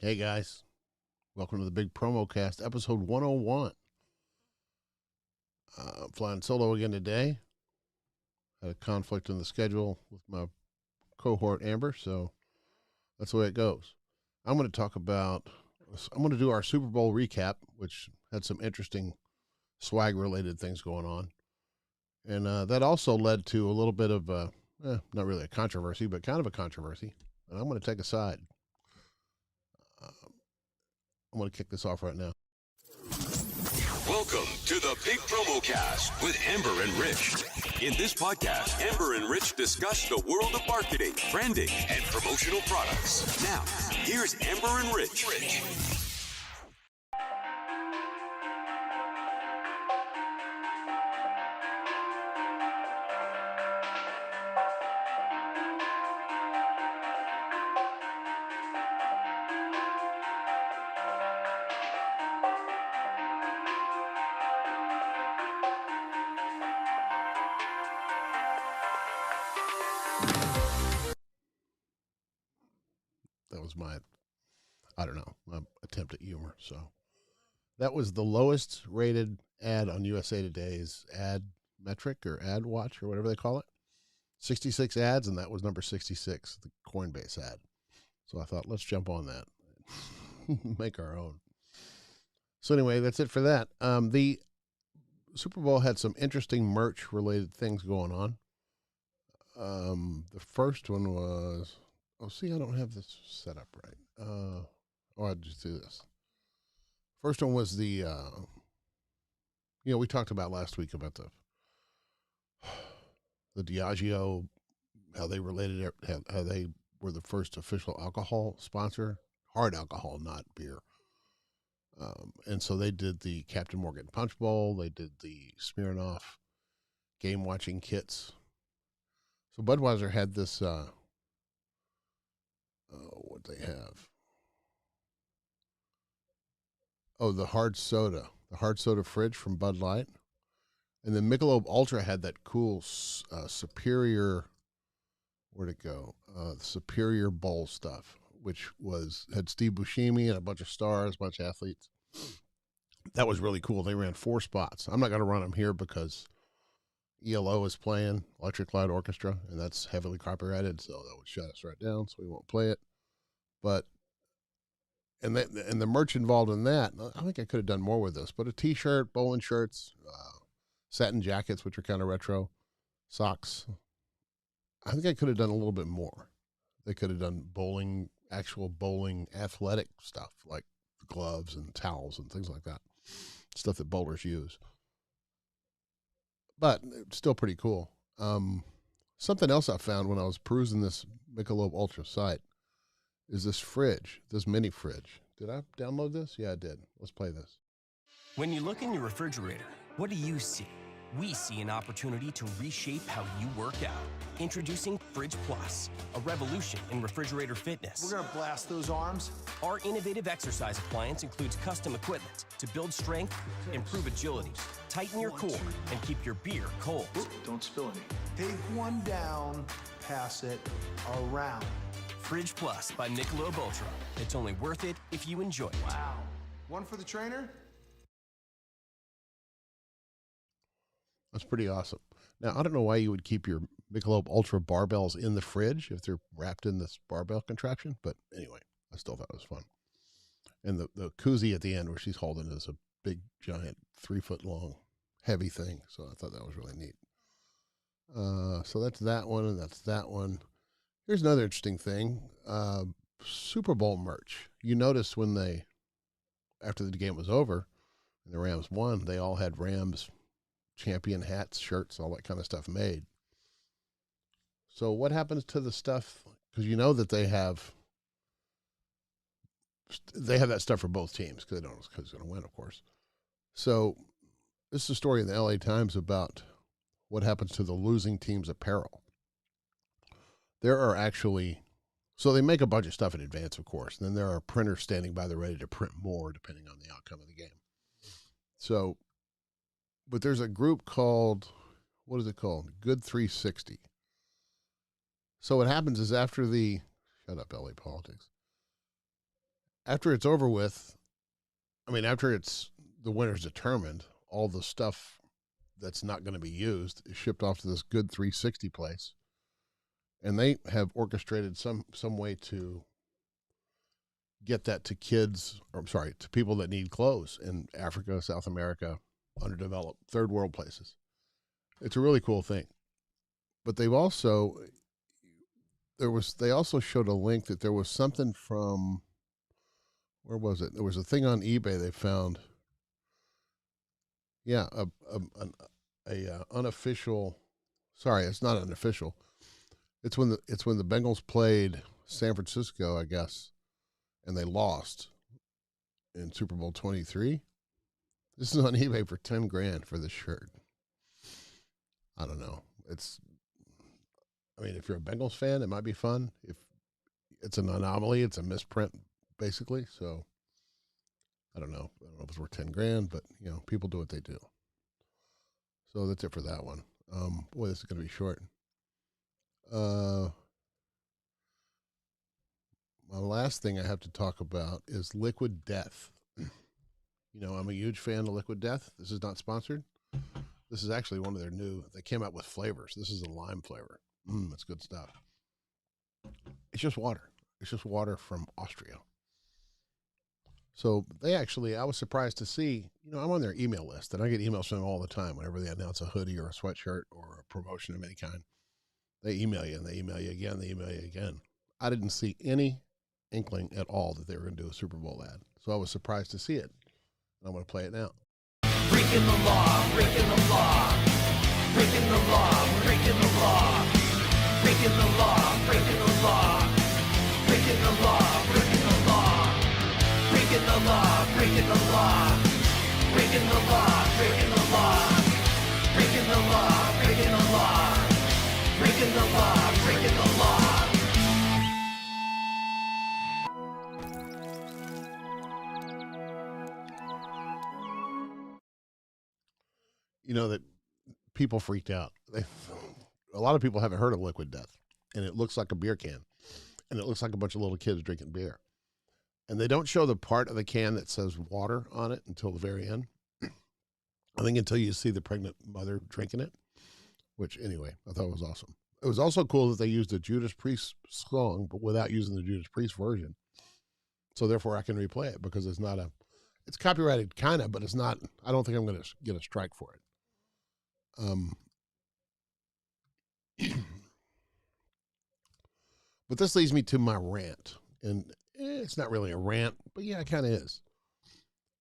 Hey guys, welcome to the Big Promo Cast, episode 101. I'm flying solo again today. Had a conflict in the schedule with my cohort Amber, so that's the way it goes. I'm going to do our Super Bowl recap, which had some interesting swag related things going on. And that also led to a little bit of, not really a controversy, but kind of a controversy. And I'm going to take a side. I'm going to kick this off right now. Welcome to the Big Promo Cast with Amber and Rich. In this podcast, Amber and Rich discuss the world of marketing, branding, and promotional products. Now, here's Amber and Rich. That was my attempt at humor. So that was the lowest rated ad on USA Today's ad metric or ad watch or whatever they call it. 66 ads, and that was number 66, the Coinbase ad. So I thought, let's jump on that. Make our own. So anyway, that's it for that. The Super Bowl had some interesting merch related things going on. The first one was, I don't have this set up right. I'll just do this. First one was the, we talked about last week about the Diageo, how they related, how they were the first official alcohol sponsor, hard alcohol, not beer. And so they did the Captain Morgan Punch Bowl. They did the Smirnoff game watching kits. So Budweiser had this, what they have? Oh, the hard soda fridge from Bud Light. And then Michelob Ultra had that cool Superior, where'd it go? Superior Bowl stuff, which had Steve Buscemi and a bunch of stars, a bunch of athletes. That was really cool. They ran 4 spots. I'm not going to run them here because ELO is playing, Electric Light Orchestra, and that's heavily copyrighted, so that would shut us right down, so we won't play it. But and the merch involved in that, I think I could have done more with this, but a T-shirt, bowling shirts, satin jackets, which are kind of retro, socks. I think I could have done a little bit more. They could have done actual bowling athletic stuff, like gloves and towels and things like that, stuff that bowlers use. But it's still pretty cool. Something else I found when I was perusing this Michelob Ultra site is this fridge, this mini fridge. Did I download this? Yeah, I did. Let's play this. When you look in your refrigerator, what do you see? We see an opportunity to reshape how you work out. Introducing Fridge Plus, a revolution in refrigerator fitness. We're gonna blast those arms. Our innovative exercise appliance includes custom equipment to build strength, improve agility, tighten your core, and keep your beer cold. Don't spill any. Take one down, pass it around. Fridge Plus by Michelob Ultra. It's only worth it if you enjoy it. Wow. One for the trainer? That's pretty awesome. Now, I don't know why you would keep your Michelob Ultra barbells in the fridge if they're wrapped in this barbell contraption, but anyway, I still thought it was fun. And the koozie at the end where she's holding is a big, giant, 3-foot long, heavy thing, so I thought that was really neat. So that's that one, and that's that one. Here's another interesting thing. Super Bowl merch. You notice after the game was over and the Rams won, they all had Rams champion hats, shirts, all that kind of stuff made. So what happens to the stuff? Because you know that they have that stuff for both teams because they don't know who's going to win, of course. So this is a story in the LA Times about what happens to the losing team's apparel. There are so they make a bunch of stuff in advance, of course, and then there are printers standing by the ready to print more depending on the outcome of the game. So, but there's a group called, what is it called? Good 360. So what happens is shut up LA politics. after it's over with, I mean, after the winner's determined, all the stuff that's not going to be used is shipped off to this Good 360 place, and they have orchestrated some way to get that to kids, or I'm sorry, to people that need clothes in Africa, South America, underdeveloped, third world places. It's a really cool thing. But they also showed a link that there was something from, where was it? There was a thing on eBay they found. Yeah, a unofficial. Sorry, it's not unofficial. It's when the Bengals played San Francisco, I guess, and they lost in Super Bowl 23. This is on eBay for $10,000 for this shirt. I don't know. I mean, if you're a Bengals fan, it might be fun. If it's an anomaly, it's a misprint, basically. So I don't know. I don't know if it's worth $10,000, but people do what they do. So that's it for that one. Boy, this is going to be short. My last thing I have to talk about is Liquid Death. I'm a huge fan of Liquid Death. This is not sponsored. This is actually one of their they came out with flavors. This is a lime flavor. It's good stuff. It's just water. It's just water from Austria. So I was surprised to see, I'm on their email list, and I get emails from them all the time whenever they announce a hoodie or a sweatshirt or a promotion of any kind. They email you, and they email you again, they email you again. I didn't see any inkling at all that they were going to do a Super Bowl ad. So I was surprised to see it. And I'm going to play it now. Breaking the law, breaking the law, breaking the law, breaking the law, breaking the law, breaking the law, breaking the law, breaking the law, breaking the law, breaking the law, breaking the law, breaking the law, breaking the law, breaking the law, breaking the law, breaking the law. That people freaked out. A lot of people haven't heard of Liquid Death, and it looks like a beer can, and it looks like a bunch of little kids drinking beer. And they don't show the part of the can that says water on it until the very end. I think until you see the pregnant mother drinking it, which anyway, I thought was awesome. It was also cool that they used a Judas Priest song, but without using the Judas Priest version. So therefore I can replay it because it's copyrighted kind of, but it's not, I don't think I'm going to get a strike for it. But this leads me to my rant, and it's not really a rant, but yeah, it kind of is.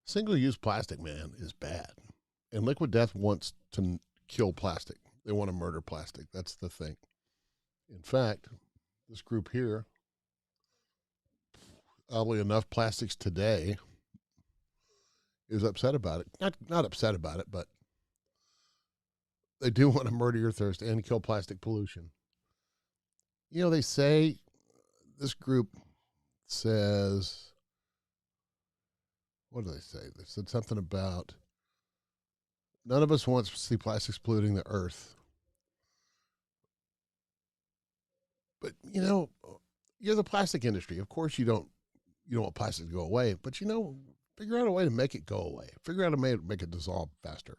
Single-use plastic, man, is bad, and Liquid Death wants to kill plastic. They want to murder plastic. That's the thing. In fact, this group here, oddly enough, Plastics Today, is upset about it. Not upset about it, but they do want to murder your thirst and kill plastic pollution. They say, this group says, what do they say? They said something about, none of us wants to see plastics polluting the earth. But, you're the plastic industry. Of course you don't want plastic to go away, but, figure out a way to make it go away. Figure out a way to make it dissolve faster.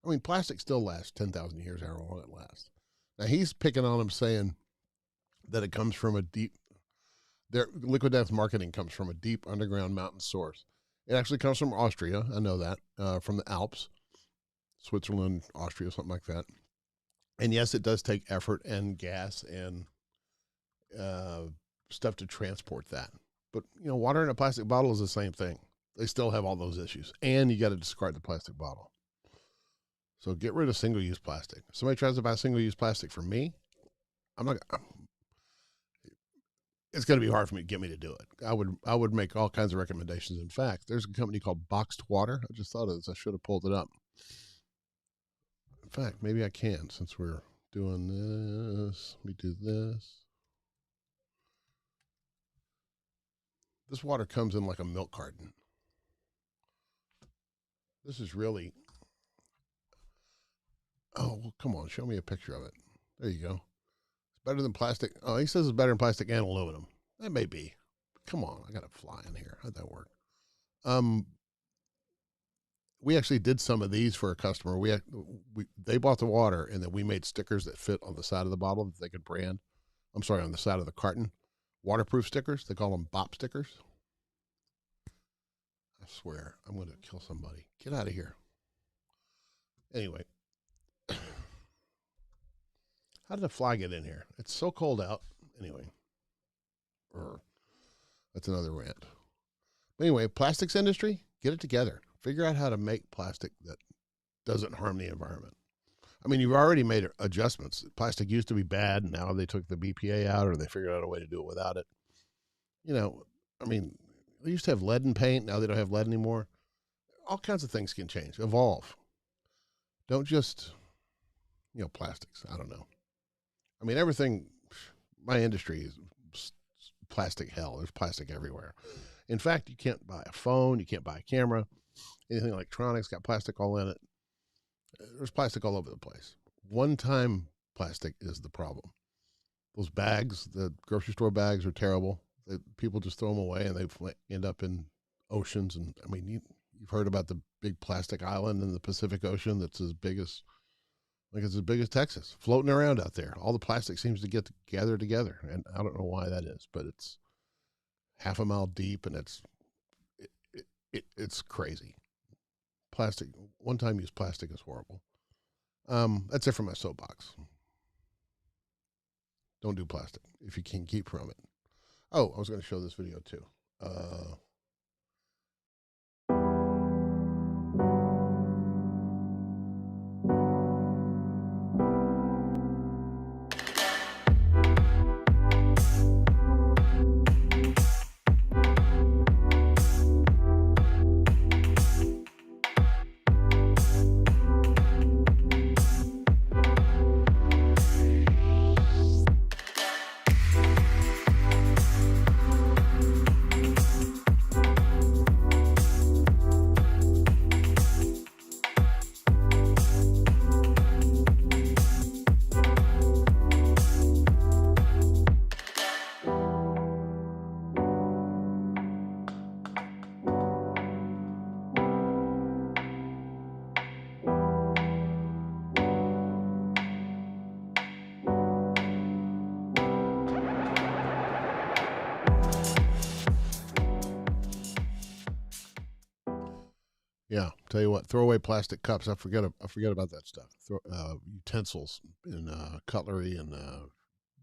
I mean, plastic still lasts 10,000 years, however long it lasts. Now, he's picking on him, saying that it comes from their Liquid Death marketing comes from a deep underground mountain source. It actually comes from Austria. I know that, from the Alps, Switzerland, Austria, something like that. And yes, it does take effort and gas and stuff to transport that. But, water in a plastic bottle is the same thing. They still have all those issues. And you got to discard the plastic bottle. So get rid of single-use plastic. If somebody tries to buy single-use plastic from me, it's going to be hard for me to get me to do it. I would make all kinds of recommendations. In fact, there's a company called Boxed Water. I just thought of this. I should have pulled it up. In fact, maybe I can, since we're doing this. Let me do this. This water comes in like a milk carton. This is really, oh, well, come on, show me a picture of it. There you go. It's better than plastic. Oh, he says it's better than plastic and aluminum. That may be. Come on, I got a fly in here. How'd that work? We actually did some of these for a customer. They bought the water, and then we made stickers that fit on the side of the bottle that they could brand. I'm sorry, on the side of the carton. Waterproof stickers. They call them BOP stickers. I swear, I'm going to kill somebody. Get out of here. Anyway. How did a fly get in here? It's so cold out. Anyway. That's another rant. But anyway, plastics industry, get it together. Figure out how to make plastic that doesn't harm the environment. I mean, you've already made adjustments. Plastic used to be bad. Now they took the BPA out, or they figured out a way to do it without it. You know, I mean, they used to have lead in paint. Now they don't have lead anymore. All kinds of things can change, evolve. Don't just, plastics. I don't know. I mean, everything, my industry is plastic hell. There's plastic everywhere. In fact, you can't buy a phone. You can't buy a camera. Anything electronics got plastic all in it. There's plastic all over the place. One-time plastic is the problem. Those bags, the grocery store bags, are terrible. People just throw them away, and they end up in oceans. And I mean, you've heard about the big plastic island in the Pacific Ocean that's as big as Texas, floating around out there. All the plastic seems to get gathered together, and I don't know why that is, but it's half a mile deep, and it's crazy. Plastic, one-time use plastic is horrible. That's it for my soapbox. Don't do plastic if you can keep from it. Oh, I was going to show this video too. Yeah, tell you what, throw away plastic cups. I forget about that stuff. Utensils and cutlery and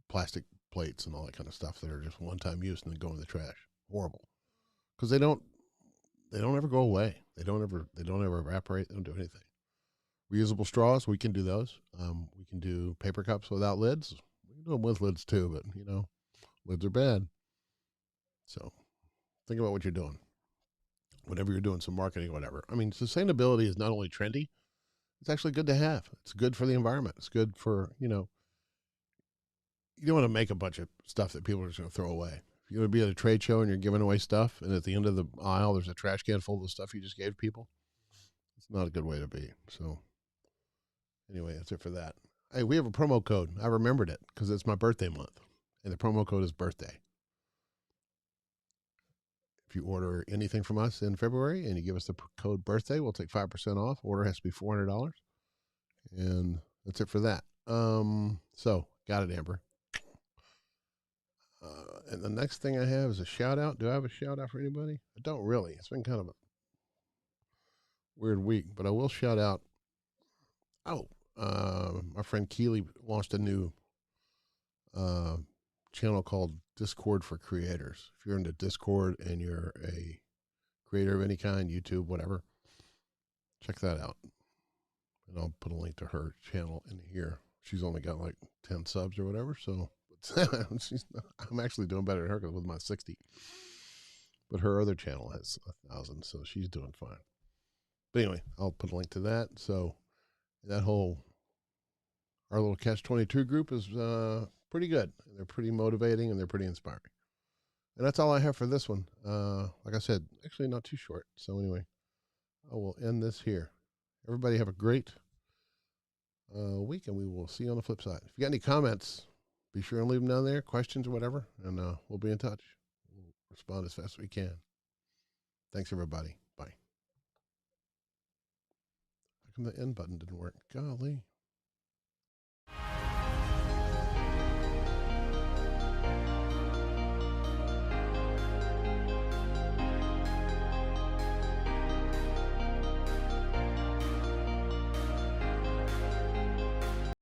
plastic plates and all that kind of stuff that are just one-time use and then go in the trash. Horrible, because they don't ever go away. They don't ever evaporate. They don't do anything. Reusable straws, we can do those. We can do paper cups without lids. We can do them with lids too, but lids are bad. So think about what you're doing. Whatever you're doing, some marketing, whatever. I mean, sustainability is not only trendy, it's actually good to have. It's good for the environment. It's good for, you don't want to make a bunch of stuff that people are just going to throw away. If you're going to be at a trade show and you're giving away stuff, and at the end of the aisle, there's a trash can full of the stuff you just gave people, it's not a good way to be. So anyway, that's it for that. Hey, we have a promo code. I remembered it because it's my birthday month, and the promo code is birthday. If you order anything from us in February and you give us the code birthday, we'll take 5% off. Order has to be $400. And that's it for that. So got it, Amber. And the next thing I have is a shout out. Do I have a shout out for anybody? I don't really. It's been kind of a weird week, but I will shout out. My friend Keely launched a new channel called Discord for Creators. If you're into Discord and you're a creator of any kind, YouTube, whatever, check that out. And I'll put a link to her channel in here. She's only got like 10 subs or whatever, so I'm actually doing better than her with my 60. But her other channel has 1,000, so she's doing fine. But anyway, I'll put a link to that. So our little Catch-22 group is pretty good. They're pretty motivating and they're pretty inspiring. And that's all I have for this one. Like I said, actually not too short. So anyway, I will end this here. Everybody have a great week, and we will see you on the flip side. If you got any comments, be sure and leave them down there, questions or whatever, and we'll be in touch. We'll respond as fast as we can. Thanks, everybody. Bye. How come the end button didn't work? Golly.